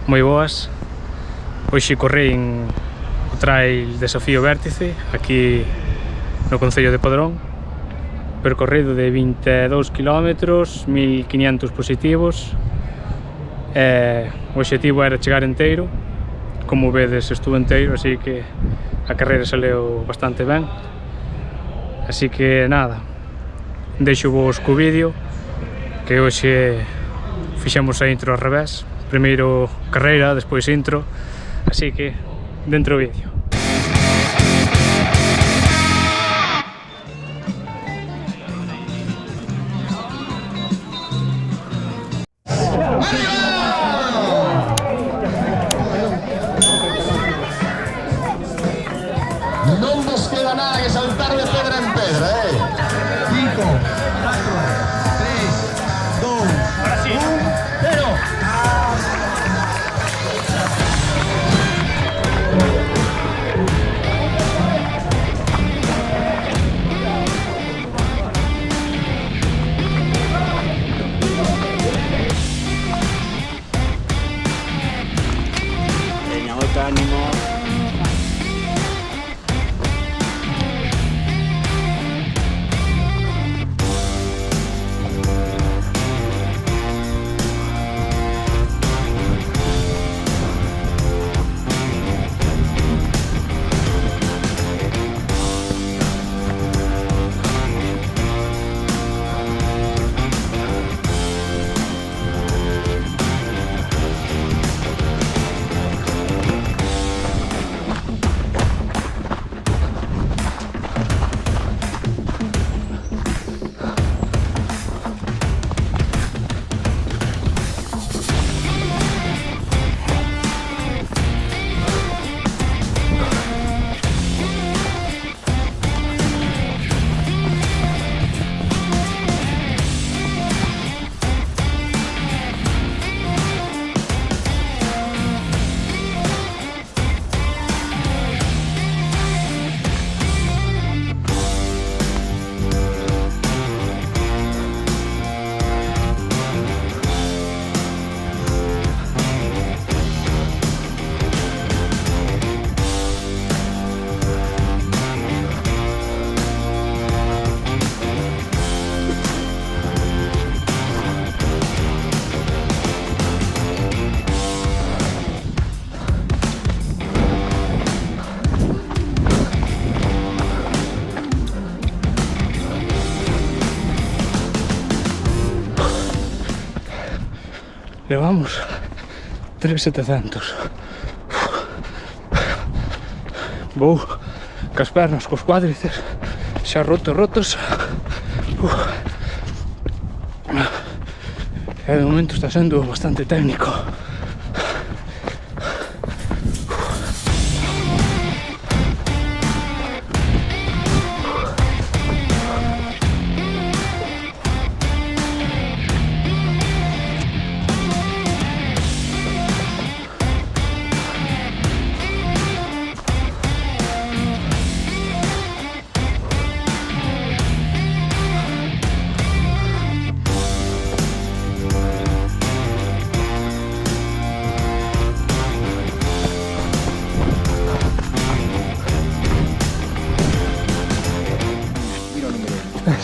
moi boas. Hoxe correi o trail Desafío Vértice aquí no concello de Padrón, percorrido de 22 km, 1500 positivos. O obxectivo era chegar enteiro, como vedes estuve enteiro, así que a carreira saleu bastante ben. Así que nada, deixo vos co vídeo, que hoxe fixemos a intro ao revés, primeiro carreira, despois intro, así que dentro o vídeo. Non vos queda nada que saltar de pedra en pedra, 5, 4, 3, 2, 1, 0. Venga, moita ánimo. Levamos 3.700. Vou cas pernas, cos cuádriceps xa rotos. E de momento está sendo bastante técnico.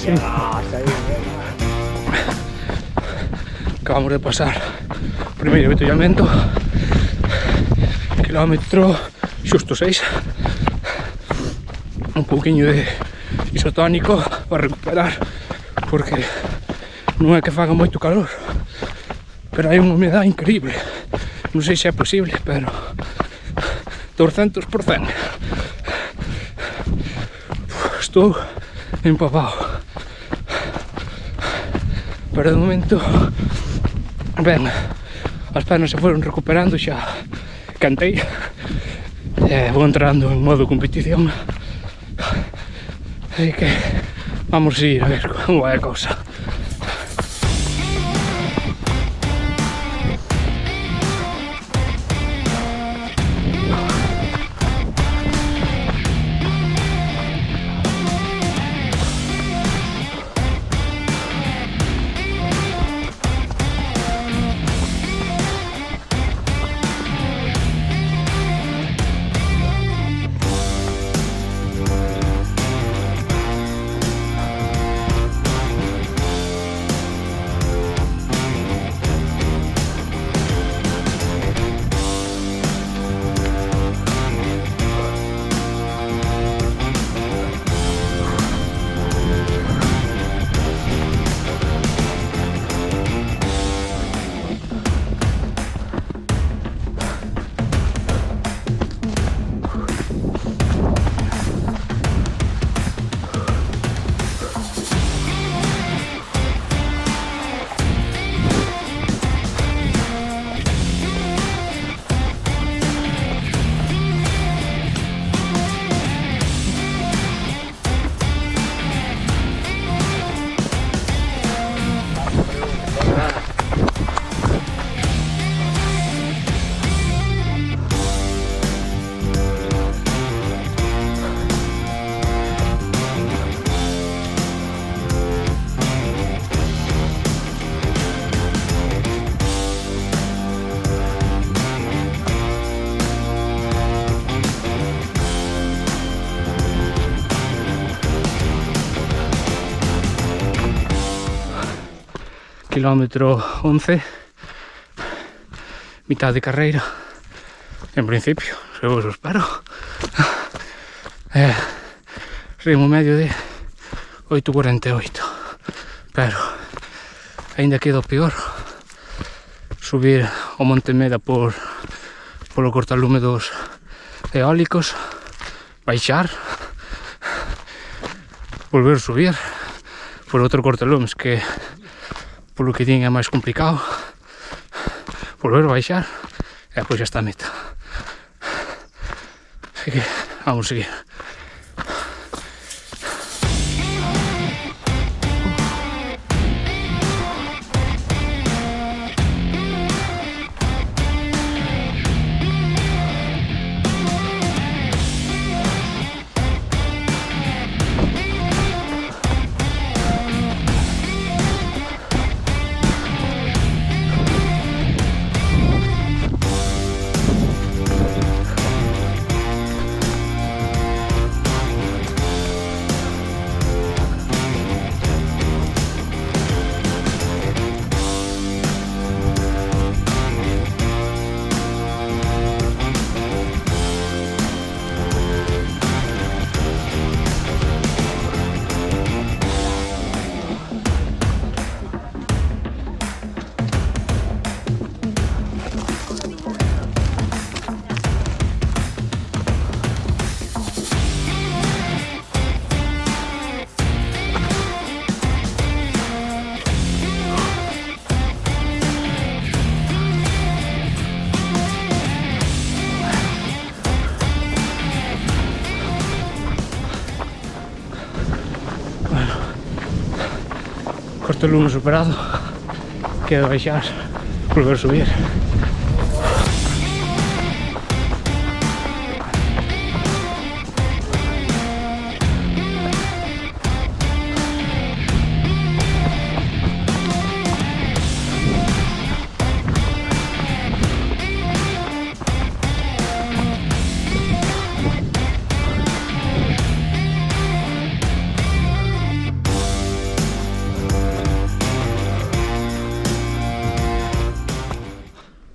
Sí. Acabamos de pasar o primeiro avituallamento, kilómetro xusto 6, un pouquiño de isotónico para recuperar, porque non é que faga moito calor, pero hai unha humedade increíble, non sei se é posible, pero 200%. Estou empapado. Pero de momento, ben, as pernas se foron recuperando, xa cantei, vou entrando en modo competición, así que vamos a ir a ver como é a cousa. kilómetro 11, mitad de carreira, en principio, se vos espero. Ritmo medio de 8:48, pero ainda queda o peor, subir ao Monte Meda polo cortalume dos eólicos, baixar, volver a subir por outro cortalumes que polo que din é máis complicado, volver a baixar e depois xa está a meta. Así que vamos a seguir. Cortalume superado, queda baixar, volver a subir.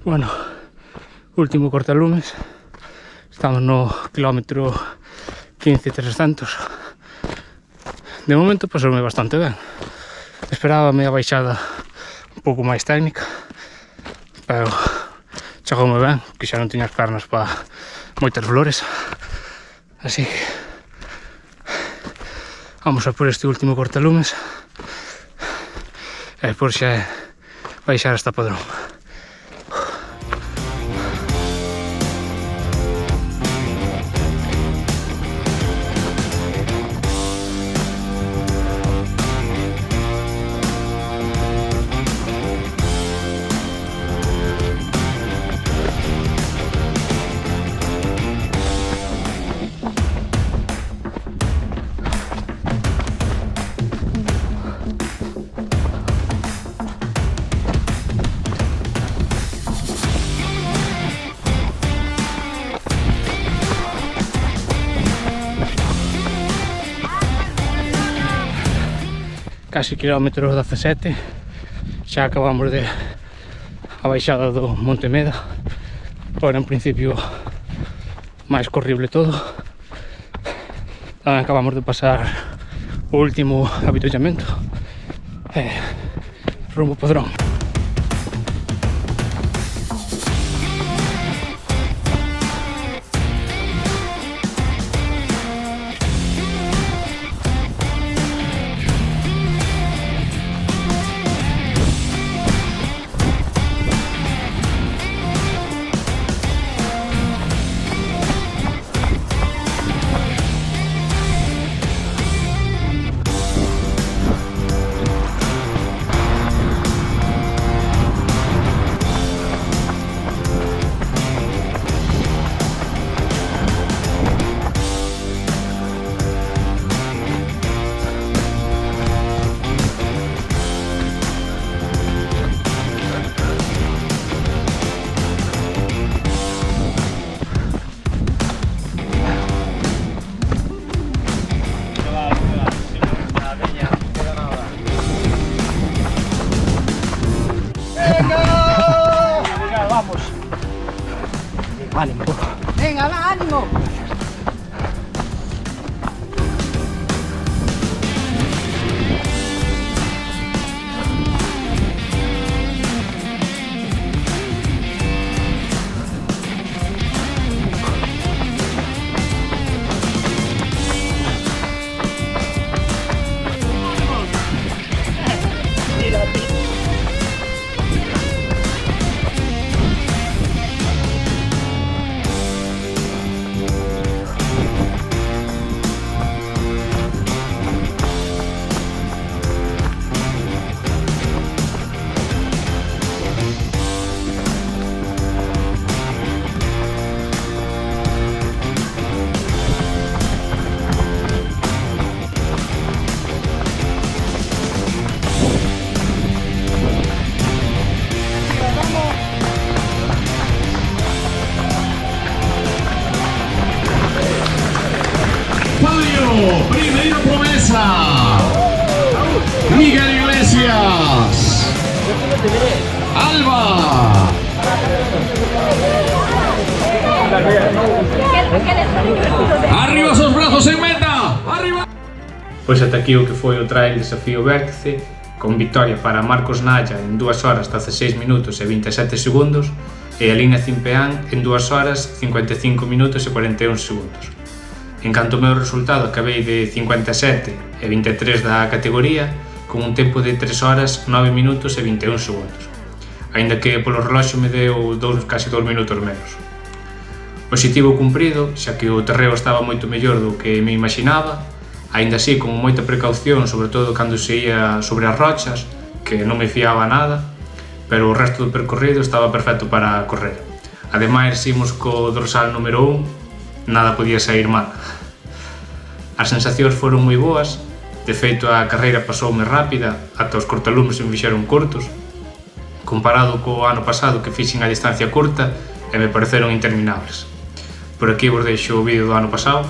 Bueno, último cortalumes, estamos no kilómetro 15,300. De momento pasoume bastante ben, esperábame a baixada un pouco máis técnica, pero chegoume ben, que xa non tiña as pernas para moitas flores, así que vamos a por este último cortalumes e depois xa baixar hasta Padrón. Casi kilómetro 17, xa acabamos de a baixada do Monte Meda. Agora en principio máis corrible todo. Tamén acabamos de pasar o último avituallamento rumbo Padrón. Ánimo. Venga, va, ánimo. Primeira promesa, Miguel Iglesias, Alba. Arriba esos brazos en meta, arriba. Pois ata aquí o que foi o Trail Desafío Vértice, con victoria para Marcos Naya en 2 horas 16 minutos e 27 segundos e Alina Cimpeán en 2 horas 55 minutos e 41 segundos. En canto ao meu resultado, acabei de 57 e 23 da categoría, con un tempo de 3 horas 9 minutos e 21 segundos, aínda que polo reloxo me deu casi 2 minutos menos. Positivo cumprido, xa que o terreo estaba moito mellor do que me imaginaba, aínda así con moita precaución, sobre todo cando se ia sobre as rochas, que non me fiaba nada, pero o resto do percorrido estaba perfecto para correr. Ademais, imos co dorsal número 1, nada podía sair mal. As sensacións foron moi boas, de feito a carreira pasoume rápida, ata os cortalumes se me fixeron cortos, comparado co ano pasado que fixen a distancia curta e me pareceron interminables. Por aquí vos deixo o vídeo do ano pasado.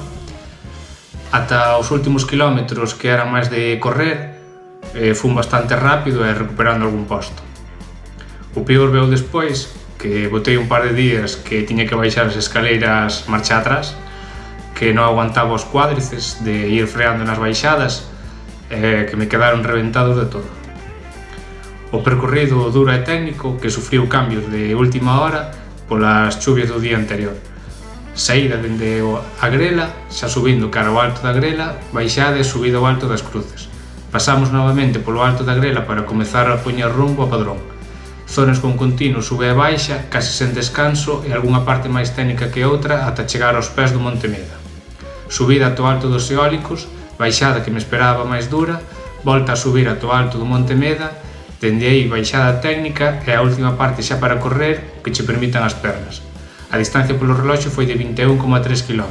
Ata os últimos kilómetros, que eran máis de correr, fun bastante rápido e recuperando algún posto. O peor veu despois, que botei un par de días que tiña que baixar as escaleiras marcha atrás, que non aguantaba os cuádrices de ir freando nas baixadas, que me quedaron reventados de todo. O percorrido duro e técnico que sufriu cambios de última hora polas chuvias do día anterior. Saída dende a Grela, xa subindo cara ao alto da Grela, baixada e subida ao alto das Cruces. Pasamos novamente polo alto da Grela para comezar a poñer rumbo a Padrón. Zonas con continuo sube e baixa, case sen descanso e algunha parte máis técnica que outra ata chegar aos pés do Monte Meda. Subida ata o alto dos Eólicos, baixada que me esperaba máis dura, volta a subir ata o alto do Monte Meda, dende aí baixada técnica e a última parte xa para correr que che permitan as pernas. A distancia polo reloxo foi de 21,3 km.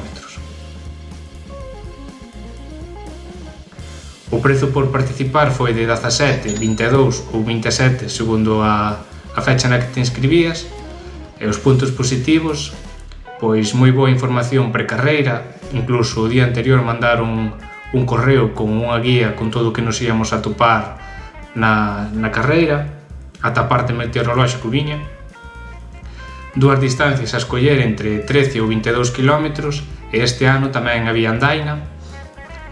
O prezo por participar foi de 17, 22 ou 27 segundo a fecha na que te inscribías, e os puntos positivos, pois moi boa información pre-carreira, incluso o día anterior mandaron un correo con unha guía con todo o que nos íamos a topar na carreira, ata a parte meteorolóxico viña. Dúas distancias a escoller entre 13 ou 22 km e este ano tamén había andaina,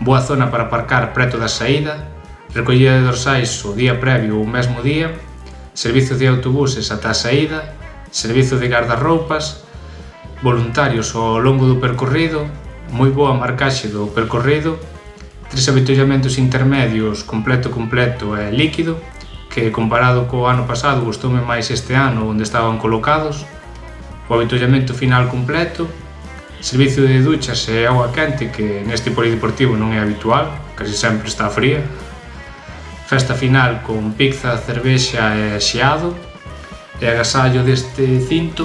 boa zona para aparcar preto da saída, recollida de dorsais o día previo ou o mesmo día, servizo de autobuses ata a saída, servizo de guardarroupas, voluntarios ao longo do percorrido, moi boa marcaxe do percorrido, 3 avituallamentos intermedios completo e líquido, que comparado co ano pasado gustoume máis este ano onde estaban colocados, o avituallamento final completo, servicio de duchas e agua quente que neste polideportivo non é habitual, casi sempre está fría, festa final con pizza, cervexa e xeado e agasallo deste cinto.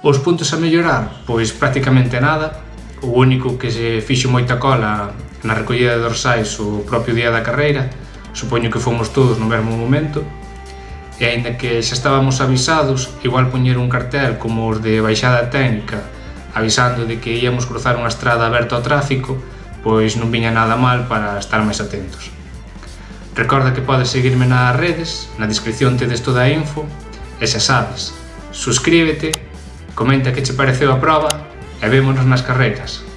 Os puntos a mellorar? Pois prácticamente nada, o único que se fixo moita cola na recollida de dorsais o propio día da carreira, supoño que fomos todos no mesmo momento, e aínda que xa estábamos avisados, igual poñer un cartel como os de baixada técnica avisando de que íamos cruzar unha estrada aberta ao tráfico, pois non viña nada mal para estar máis atentos. Recorda que podes seguirme nas redes, na descripción tedes toda a info, e xa sabes, suscríbete, comenta que che pareceu a proba e vémonos nas carreiras.